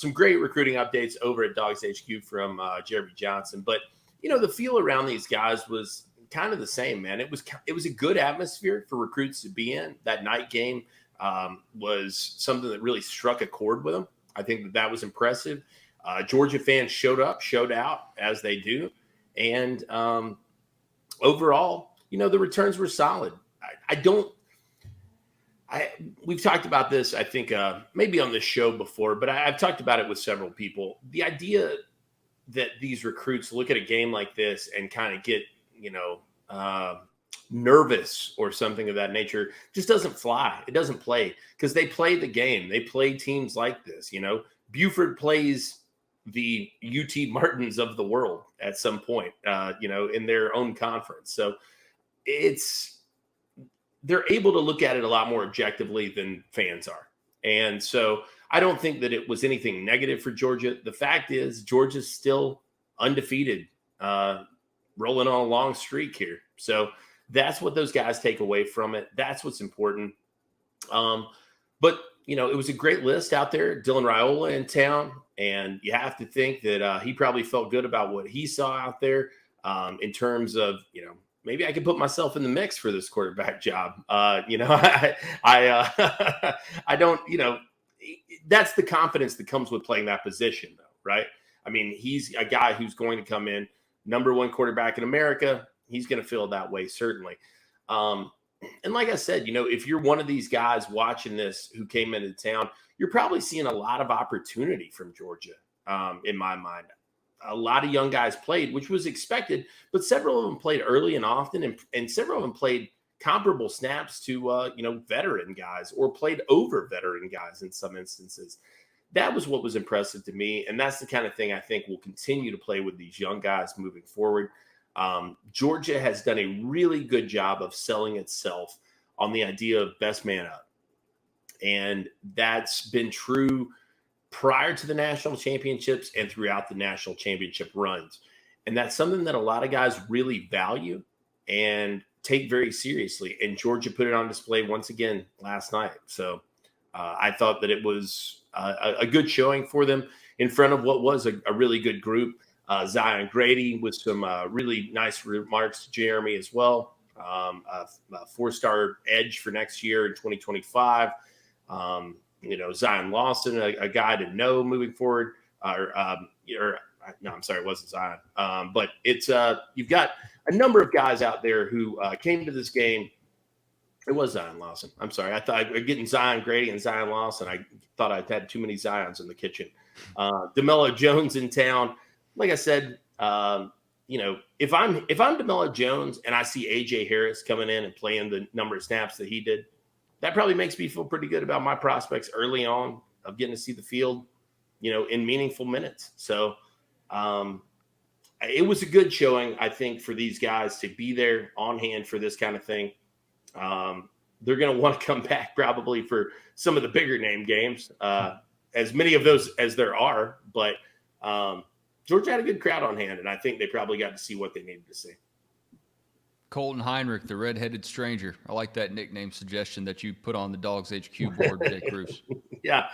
some great recruiting updates over at DawgsHQ from Jeremy Johnson. But, the feel around these guys was kind of the same, man. It was a good atmosphere for recruits to be in. That night game was something that really struck a chord with them. I think that was impressive. Georgia fans showed out as they do. And overall, the returns were solid. We've talked about this, I think, maybe on this show before, but I've talked about it with several people. The idea that these recruits look at a game like this and kind of get, nervous or something of that nature just doesn't fly. It doesn't play because they play the game. They play teams like this. Buford plays the UT Martins of the world at some point, in their own conference. So they're able to look at it a lot more objectively than fans are. And so I don't think that it was anything negative for Georgia. The fact is Georgia's still undefeated, rolling on a long streak here. So that's what those guys take away from it. That's what's important. But, it was a great list out there. Dylan Raiola in town. And you have to think that he probably felt good about what he saw out there in terms of, maybe I could put myself in the mix for this quarterback job. I don't, that's the confidence that comes with playing that position, though, right? I mean, he's a guy who's going to come in, number one quarterback in America. He's going to feel that way, certainly. And like I said, if you're one of these guys watching this who came into town, you're probably seeing a lot of opportunity from Georgia, in my mind. A lot of young guys played, which was expected, but several of them played early and often, and several of them played comparable snaps to, veteran guys or played over veteran guys in some instances. That was what was impressive to me, and that's the kind of thing I think will continue to play with these young guys moving forward. Georgia has done a really good job of selling itself on the idea of best man up, and that's been true prior to the national championships and throughout the national championship runs. And that's something that a lot of guys really value and take very seriously. And Georgia put it on display once again last night. So I thought that it was a good showing for them in front of what was a really good group. Zion Grady with some really nice remarks to Jeremy as well. A 4-star edge for next year in 2025. Zion Lawson, a guy to know moving forward. No, I'm sorry, it wasn't Zion. But it's you've got a number of guys out there who came to this game. It was Zion Lawson. I'm sorry. I thought getting Zion Grady and Zion Lawson. I thought I'd had too many Zions in the kitchen. DeMello Jones in town. Like I said, if I'm DeMello Jones and I see AJ Harris coming in and playing the number of snaps that he did, that probably makes me feel pretty good about my prospects early on of getting to see the field, in meaningful minutes. So it was a good showing, I think, for these guys to be there on hand for this kind of thing. They're going to want to come back probably for some of the bigger name games, as many of those as there are. But Georgia had a good crowd on hand, and I think they probably got to see what they needed to see. Colton Heinrich, the red-headed stranger. I like that nickname suggestion that you put on the DawgsHQ board, Jake Bruce. Yeah,